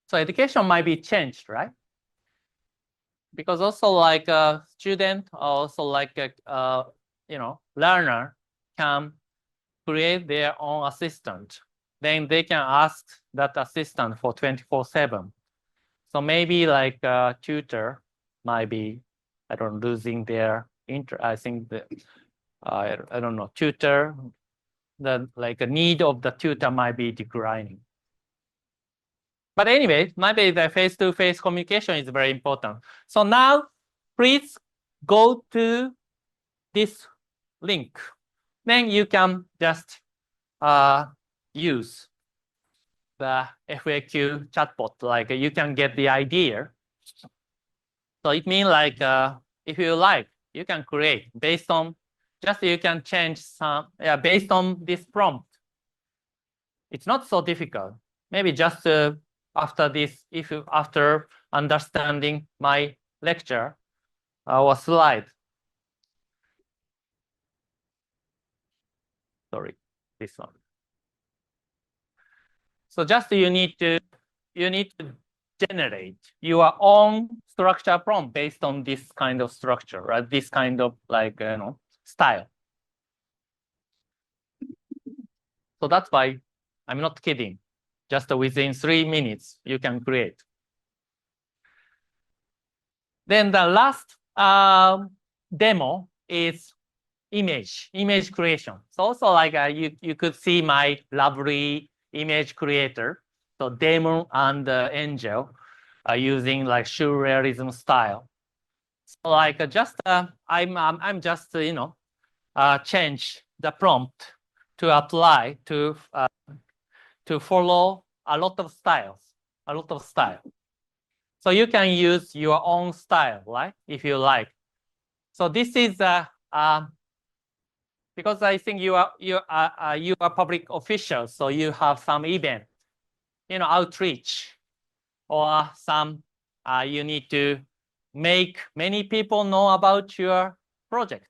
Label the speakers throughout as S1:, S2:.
S1: So education might be changed, right? Because also like a student, also like a learner can create their own assistant. Then they can ask that assistant for 24/7. So maybe like a tutor might be, I don't know, losing their interest. I think that I don't know, tutor, the like a need of the tutor might be declining. But anyway, maybe the face-to-face communication is very important. So now, please go to this link. Then you can just use the FAQ chatbot. Like you can get the idea. So it means like if you like, you can create based on just you can change some based on this prompt. It's not so difficult. Maybe just after this, if you after understanding my lecture or slide. Sorry, this one. So just you need to generate your own structure prompt based on this kind of structure, right? This kind of like style. So that's why I'm not kidding. Just within 3 minutes, you can create. Then the last demo is image creation. So also like you could see my lovely image creator. So Demon and Angel are using like surrealism style. So like just I'm just change the prompt to apply to follow a lot of styles, So you can use your own style, right? If you like. So this is because I think you are public officials, so you have some event, outreach, or some you need to make many people know about your project.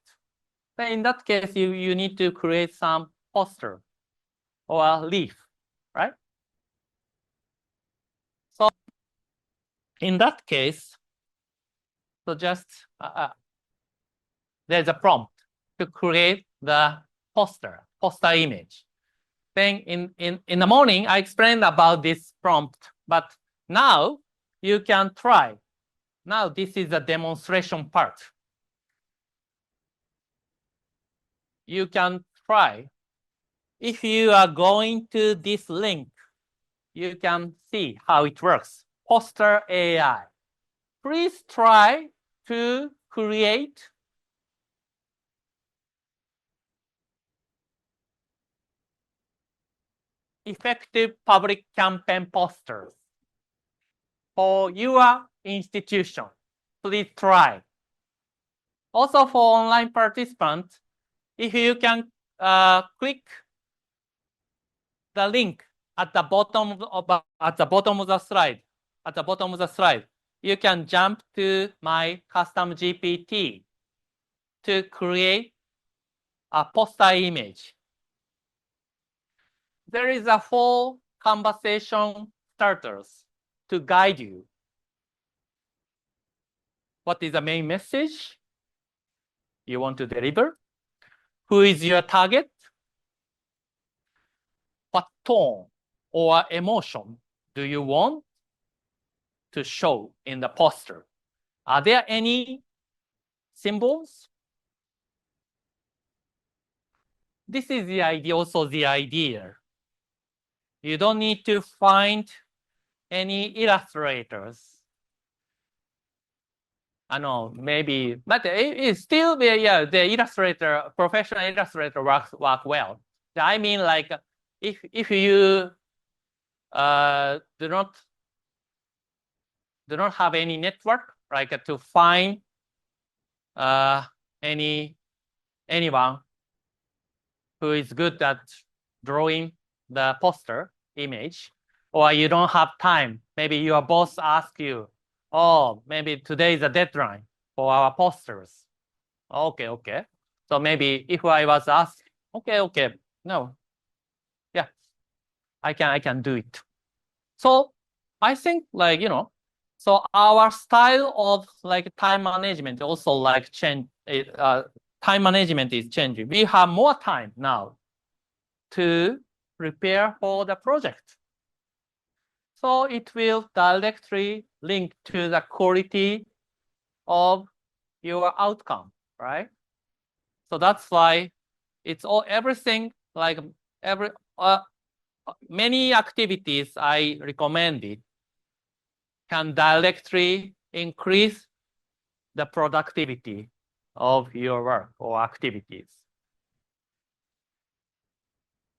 S1: Then in that case, you need to create some poster or a leaf, right? So in that case, so just there's a prompt to create the poster image. Then in the morning, I explained about this prompt, but now you can try. Now this is a demonstration part. You can try. If you are going to this link, you can see how it works. Poster AI. Please try to create effective public campaign posters for your institution. Please try. Also for online participants, if you can click the link at the bottom of the slide, you can jump to my custom GPT to create a poster image. There is a 4 conversation starters to guide you. What is the main message you want to deliver? Who is your target? What tone or emotion do you want to show in the poster? Are there any symbols? This is the idea, also the idea. You don't need to find any illustrators. I know, maybe, but it's still the illustrator, professional illustrator work well. I mean, like if you do not have any network, like to find anyone who is good at drawing the poster image, or you don't have time. Maybe your boss asks you, oh, maybe today is a deadline for our posters. Okay. So maybe if I was asked, okay, no, yeah, I can do it. So I think like, so our style of like time management also like change. Time management is changing. We have more time now to prepare for the project. So it will directly link to the quality of your outcome, right? So that's why it's all everything like every many activities I recommended can directly increase the productivity of your work or activities.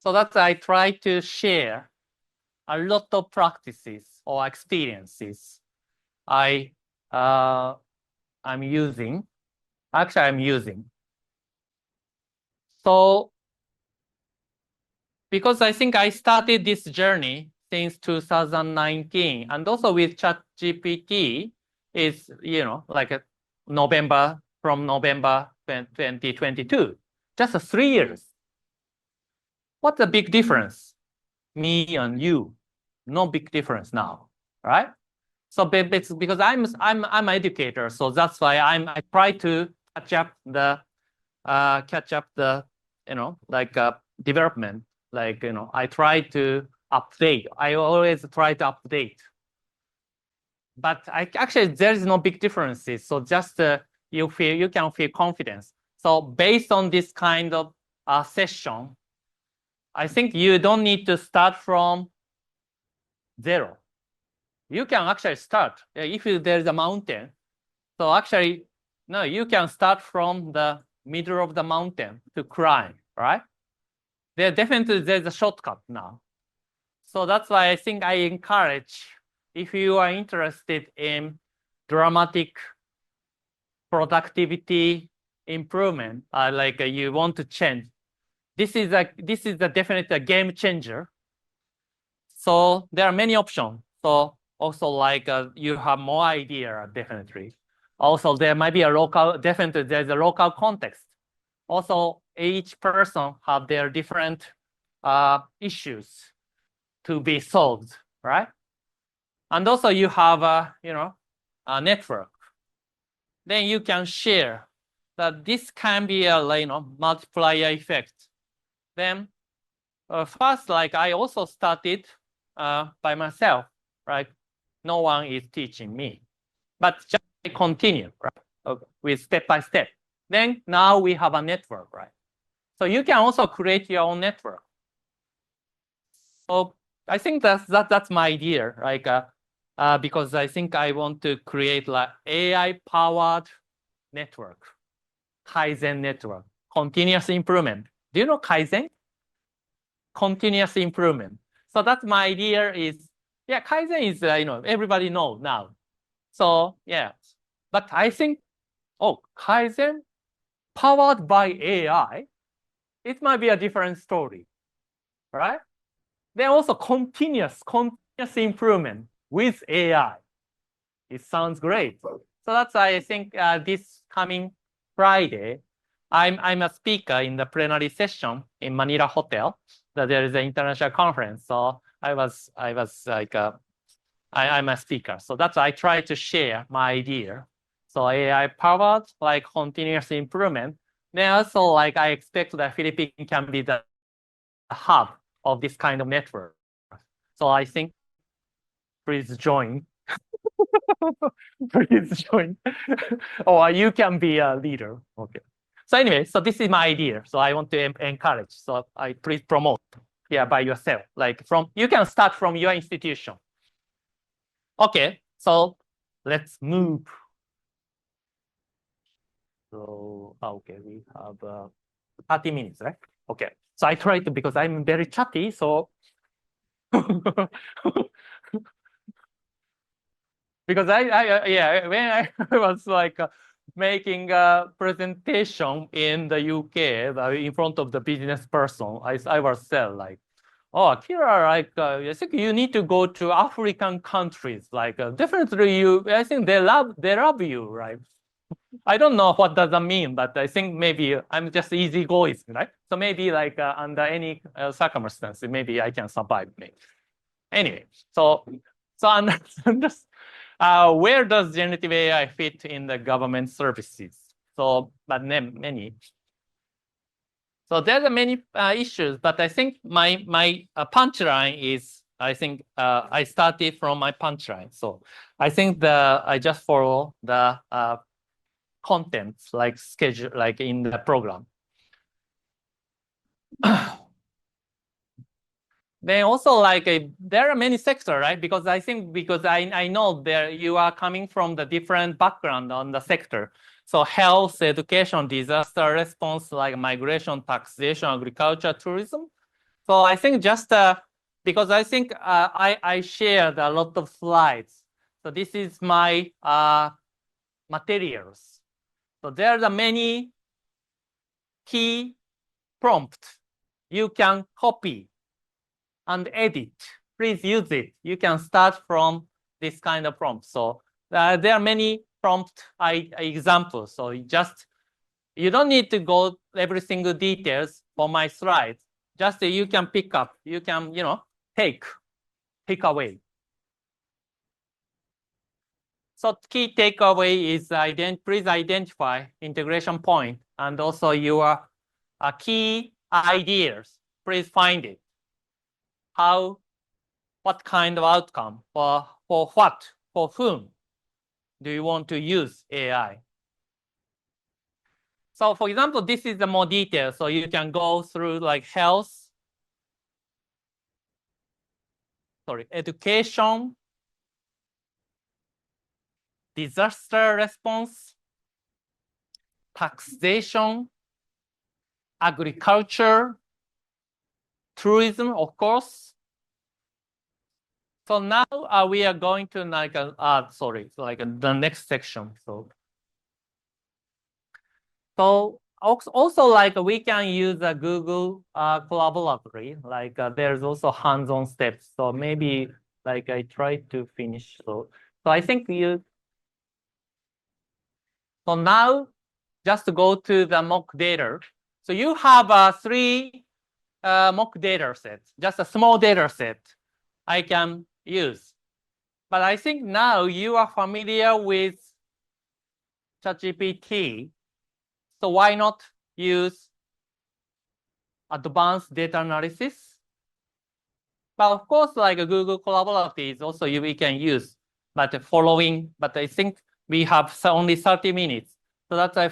S1: So that's I try to share a lot of practices or experiences I'm using. Actually, I'm using. So because I think I started this journey since 2019, and also with ChatGPT, is like November 2022, just 3 years. What's the big difference? Me and you, no big difference now, right? So it's because I'm an educator, so that's why I try to catch up the like development. Like I try to update. I always try to update. But actually there is no big differences. So just you can feel confidence. So based on this kind of session, I think you don't need to start from zero. You can actually start if there's a mountain. So actually, no, you can start from the middle of the mountain to climb, right? There's a shortcut now. So that's why I think I encourage, if you are interested in dramatic productivity improvement, like you want to change, this is definitely a game changer. So there are many options. So also like you have more idea, definitely. Also, there might be definitely there's a local context. Also, each person have their different issues to be solved, right? And also you have a network. Then you can share that this can be a multiplier effect. Then first, like I also started by myself, right? No one is teaching me, but just continue, right? With step by step. Then now we have a network, right? So you can also create your own network. So I think that's my idea, like because I think I want to create like AI powered network, Kaizen network, continuous improvement. Do you know Kaizen? Continuous improvement. So that's my idea is, yeah, Kaizen is, everybody know now. So yeah, but I think, Kaizen powered by AI, it might be a different story, right? Then also continuous improvement with AI. It sounds great. So that's why I think this coming Friday, I'm a speaker in the plenary session in Manila Hotel. That there is an international conference. So I was like I'm a speaker. So that's why I try to share my idea. So AI powered like continuous improvement. Then also like I expect that Philippines can be the hub of this kind of network. So I think please join. Please join. Or you can be a leader. Okay. So anyway, so this is my idea. So I want to encourage. So I please promote. Yeah, by yourself. Like you can start from your institution. Okay. So let's move. So okay, we have 30 minutes, right? Okay. So I try to because I'm very chatty. So because yeah, when I was like making a presentation in the UK in front of the business person, I was said like, oh, Akira, like I think you need to go to African countries. Like definitely I think they love you, right? I don't know what does that mean, but I think maybe I'm just easygoing, right? So maybe like under any circumstance, maybe I can survive. Maybe. Anyway, so So where does generative AI fit in the government services? So, but many. So there are many issues, but I think my punchline is, I think I started from my punchline. So I think I just follow the contents like schedule, like in the program. Then also like there are many sectors, right? Because I think I know there you are coming from the different background on the sector. So health, education, disaster response, like migration, taxation, agriculture, tourism. So I think just because I think I shared a lot of slides. So this is my materials. So there are many key prompts you can copy and edit. Please use it. You can start from this kind of prompt. So there are many prompt examples. So you don't need to go every single details for my slides. Just you can pick up. You can take away. So key takeaway is please identify integration point and also your key ideas. Please find it. What kind of outcome for what, for whom do you want to use AI? So for example, this is the more detail. So you can go through like education, disaster response, taxation, agriculture, tourism, of course. So now we are going to like the next section. So also like we can use a Google Collaboratory. Like there's also hands-on steps. So maybe like I try to finish. So I think so now just go to the mock data. So you have 3 mock data sets, just a small data set I can use. But I think now you are familiar with ChatGPT. So why not use advanced data analysis? But of course, like a Google Collaborative is also we can use, but I think we have only 30 minutes. So that's why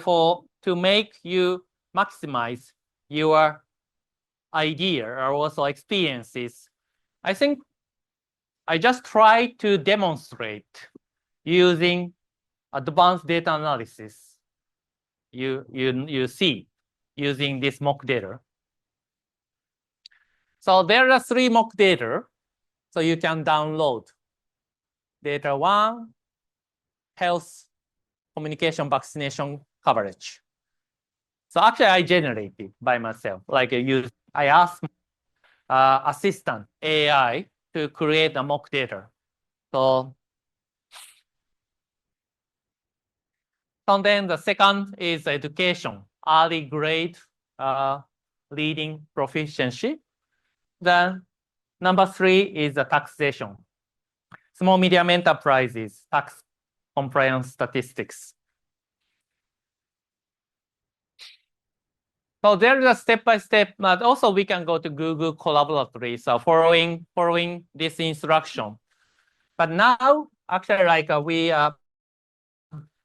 S1: to make you maximize your idea or also experiences, I think I just try to demonstrate using advanced data analysis. You see using this mock data. So there are 3 mock data. So you can download. Data 1, health, communication, vaccination coverage. So actually I generated by myself. Like I asked assistant AI to create a mock data. So and then the second is education, early grade reading proficiency. Then number 3 is the taxation, small medium enterprises, tax compliance statistics. So there is a step-by-step, but also we can go to Google Collaboratory. So following this instruction. But now, actually, like we have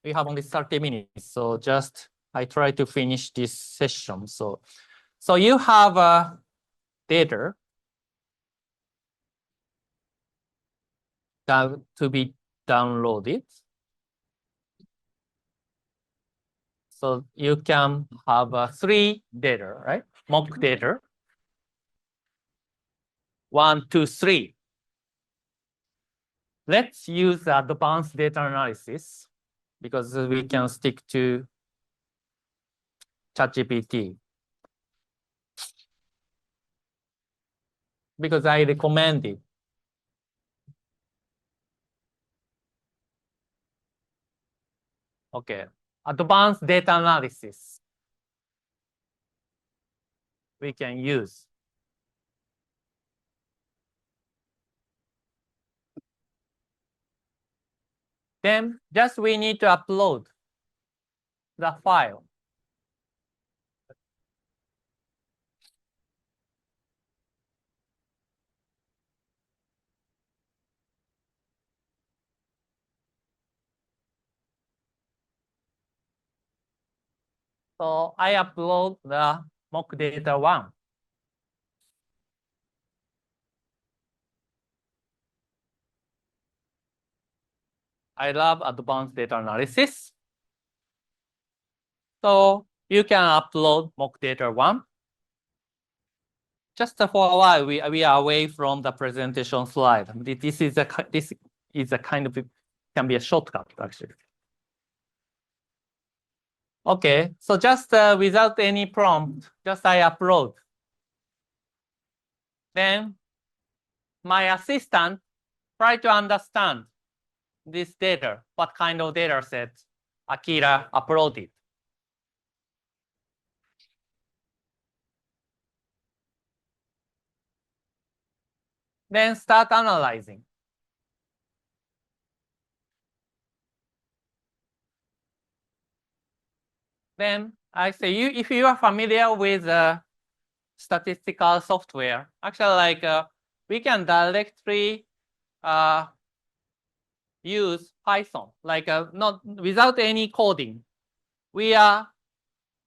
S1: only 30 minutes. So just I try to finish this session. So you have data to be downloaded. So you can have 3 data, right? Mock data. 1, 2, 3. Let's use advanced data analysis because we can stick to ChatGPT. Because I recommend it. Okay. Advanced data analysis we can use. Then just we need to upload the file. So I upload the mock data 1. I love advanced data analysis. So you can upload mock data 1. Just for a while, we are away from the presentation slide. This is a kind of can be a shortcut actually. Okay, so just without any prompt, just I upload. Then my assistant try to understand this data, what kind of data set Akira uploaded. Then start analyzing. Then I say, if you are familiar with statistical software, actually we can directly use Python, not without any coding. We are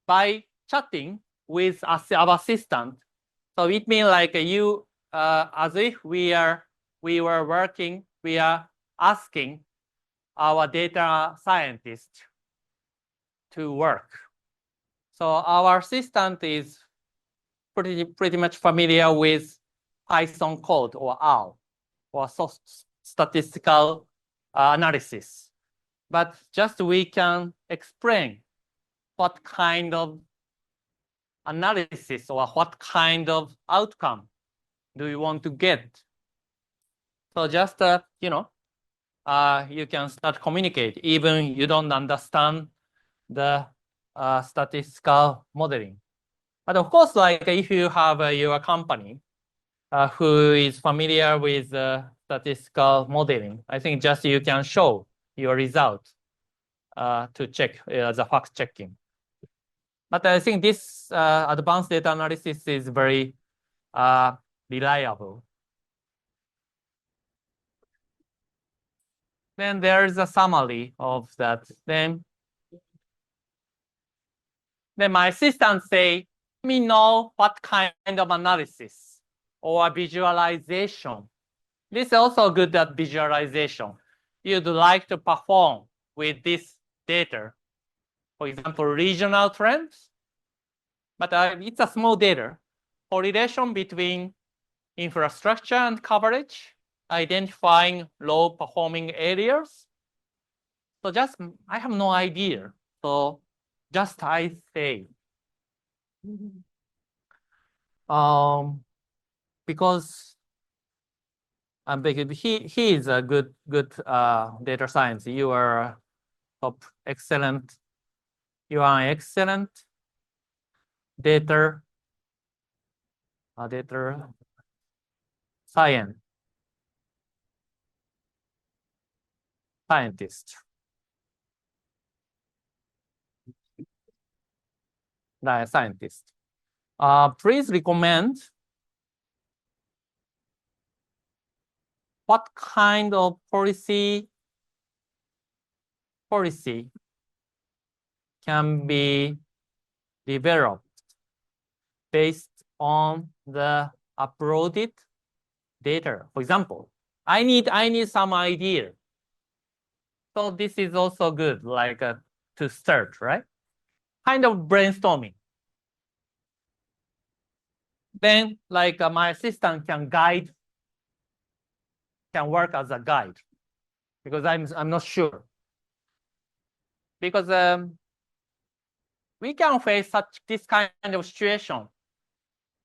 S1: by chatting with our assistant. So it means you, as if we were working, we are asking our data scientist to work. So our assistant is pretty much familiar with Python code or R or statistical analysis. But just we can explain what kind of analysis or what kind of outcome do you want to get. So just, you can start communicate even you don't understand the statistical modeling. But of course, if you have your company who is familiar with statistical modeling, I think just you can show your result to check the fact checking. But I think this advanced data analysis is very reliable. Then there is a summary of that. Then my assistant say, let me know what kind of analysis or visualization. This is also good at visualization. You'd like to perform with this data. For example, regional trends. But it's a small data. Correlation between infrastructure and coverage, identifying low performing areas. So just, I have no idea. So just I say, because he is a good data science. You are excellent. You are an excellent data scientist. Data scientist. Please recommend what kind of policy can be developed based on the uploaded data. For example, I need some idea. So this is also good, to start, right? Kind of brainstorming. Then, my assistant can work as a guide, because I'm not sure. Because we can face this kind of situation.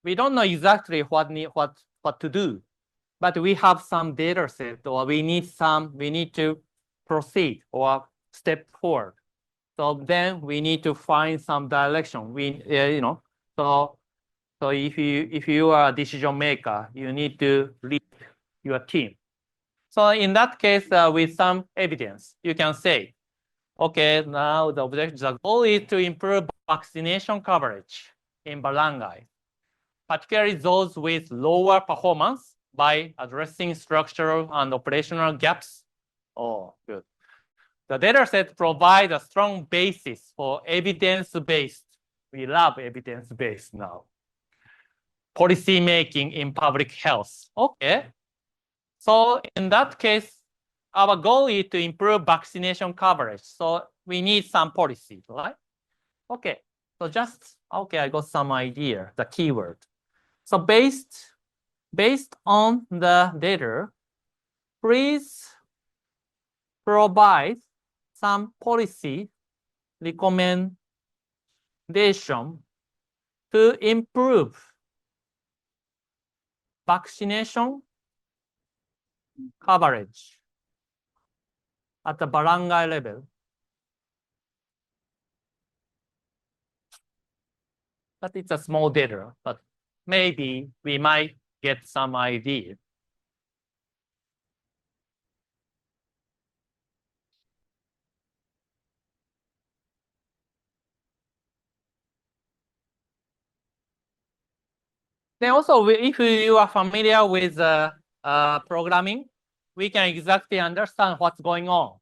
S1: We don't know exactly what to do, but we have some data set, or we need to proceed or step forward. So then we need to find some direction. So if you are a decision maker, you need to lead your team. So in that case, with some evidence, you can say, okay, now the goal is to improve vaccination coverage in barangay, particularly those with lower performance by addressing structural and operational gaps. Oh, good. The dataset provides a strong basis for evidence-based. We love evidence-based now. Policy making in public health. Okay. So in that case, our goal is to improve vaccination coverage. So we need some policy, right? Okay. So just, okay, I got some idea, the keyword. So based on the data, please provide some policy recommendation to improve vaccination coverage at the barangay level. But it's a small data, but maybe we might get some idea. Then also, if you are familiar with programming, we can exactly understand what's going on.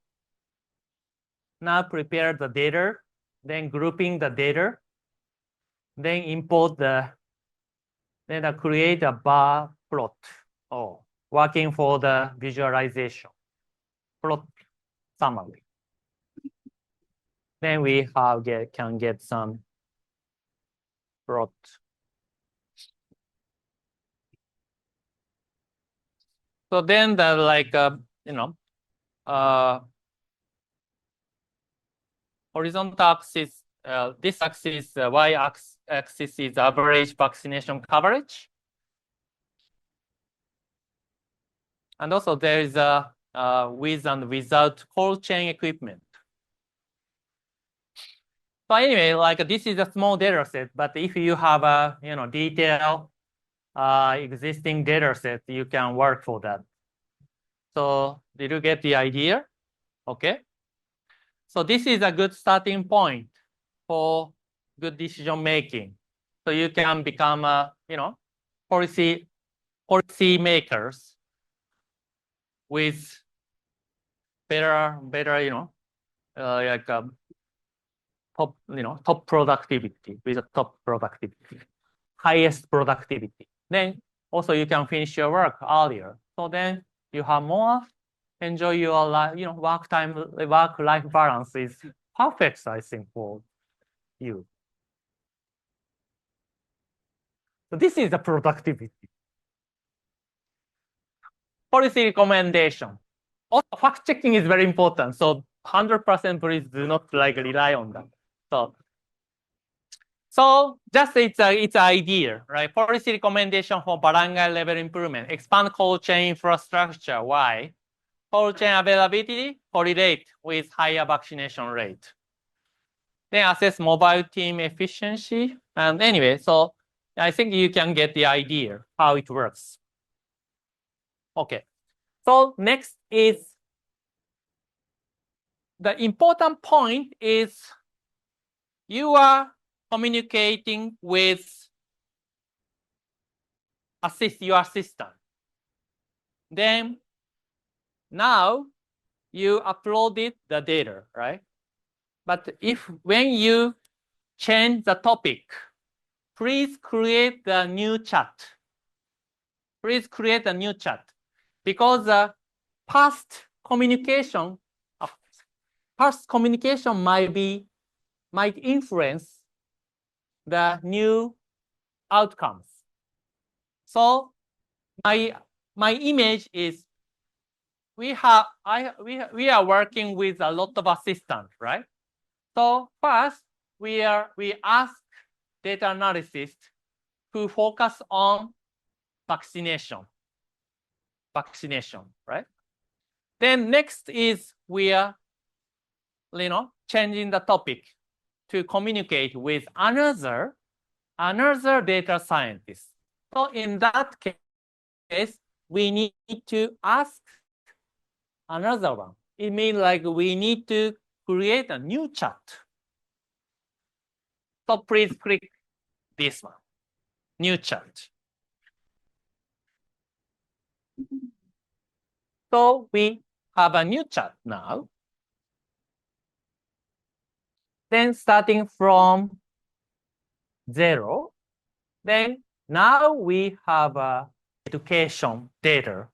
S1: Now prepare the data, then grouping the data, then import then create a bar plot. Oh, working for the visualization plot summary. Then we can get some plot. So then the horizontal axis, this axis, y-axis is average vaccination coverage. And also there is a with and without cold chain equipment. So anyway, like this is a small data set, but if you have a detailed existing data set, you can work for that. So did you get the idea? Okay. So this is a good starting point for good decision making. So you can become policy makers with better top productivity, with a top productivity, highest productivity. Then also you can finish your work earlier. So then you have more, enjoy your life, work-life balance is perfect, I think, for you. So this is the productivity. Policy recommendation. Also, fact checking is very important. So 100% please do not rely on that. So just it's an idea, right? Policy recommendation for barangay level improvement. Expand cold chain infrastructure. Why? Cold chain availability correlate with higher vaccination rate. Then assess mobile team efficiency. And anyway, so I think you can get the idea how it works. Okay. So next is the important point is you are communicating with your assistant. Then now you uploaded the data, right? But when you change the topic, please create the new chat. Please create a new chat because past communication might influence the new outcomes. So my image is we are working with a lot of assistants, right? So first we ask data analysis to focus on vaccination, right? Then next is we are changing the topic to communicate with another data scientist. So in that case, we need to ask another one. It means like we need to create a new chat. So please click this one, new chat. So we have a new chat now. Then starting from 0, then now we have education data.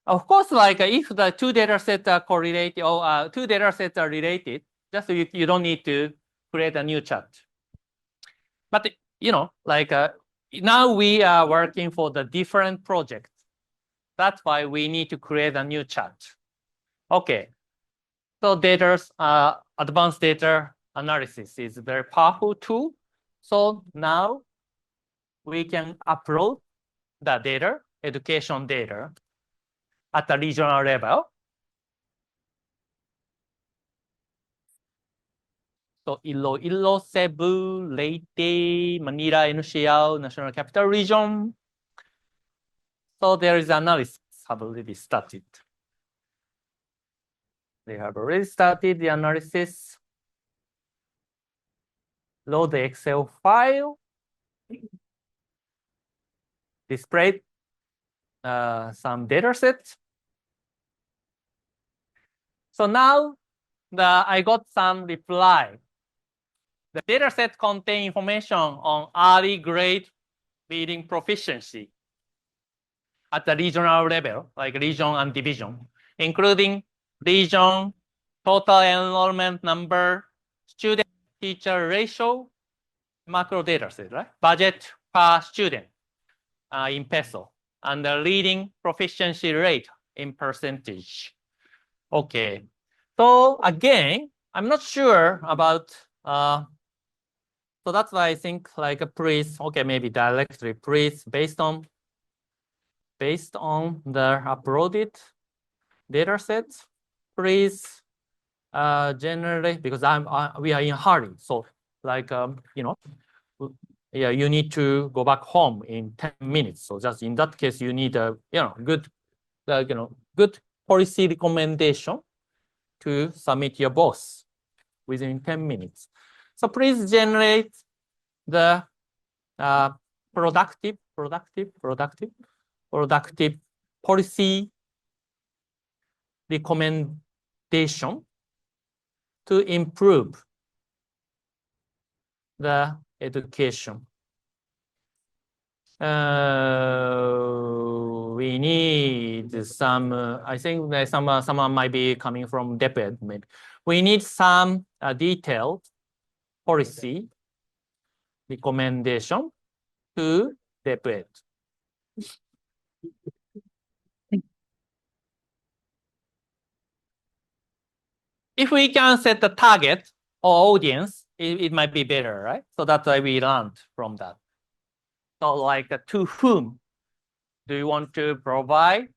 S1: Of course, like if the two data sets are correlated or two data sets are related, just you don't need to create a new chat. But like now we are working for the different projects. That's why we need to create a new chat. Okay. So advanced data analysis is a very powerful tool. So now we can upload the data, education data, at the regional level. So Iloilo, Cebu, Leyte, Manila, NCR, National Capital Region. So there is analysis have already started. They have already started the analysis. Load the Excel file. Display some data sets. So now I got some reply. The data set contain information on early grade reading proficiency at the regional level, like region and division, including region, total enrollment number, student teacher ratio, macro data set, right? Budget per student in peso, and the reading proficiency rate in percentage. Okay. So again, I'm not sure about so that's why I think like a please, okay, maybe directly please based on the uploaded data sets, please generally because we are in a hurry. So like yeah, you need to go back home in 10 minutes. So just in that case, you need a good good policy recommendation to submit your boss within 10 minutes. So please generate the productive policy recommendation to improve the education. We need some, I think that someone might be coming from DepEd. Maybe. We need some detailed policy recommendation to DepEd. If we can set the target or audience, it might be better, right? So that's why we learned from that. So like to whom do you want to provide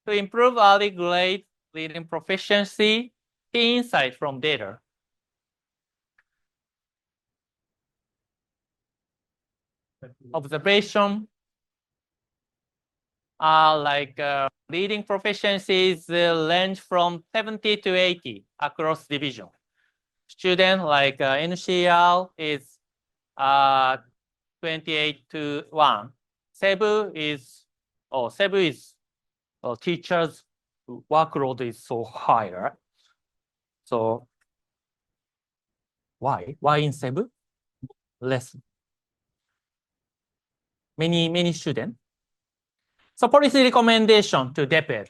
S1: to improve early grade reading proficiency, key insight from data? Observation like reading proficiencies range from 70 to 80 across division. Student like NCL is 28 to 1. Cebu is teachers workload is so high, right? So why in Cebu? Less. Many students. So policy recommendation to DepEd.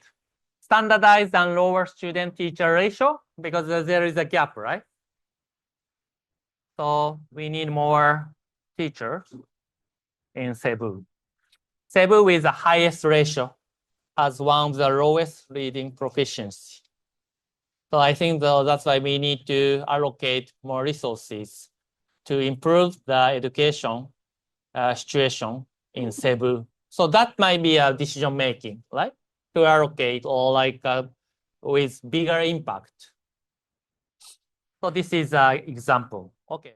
S1: Standardized and lower student teacher ratio because there is a gap, right? So we need more teachers in Cebu. Cebu with the highest ratio has one of the lowest reading proficiency. So I think that's why we need to allocate more resources to improve the education situation in Cebu. So that might be a decision making, right? To allocate or like with bigger impact. So this is an example. Okay.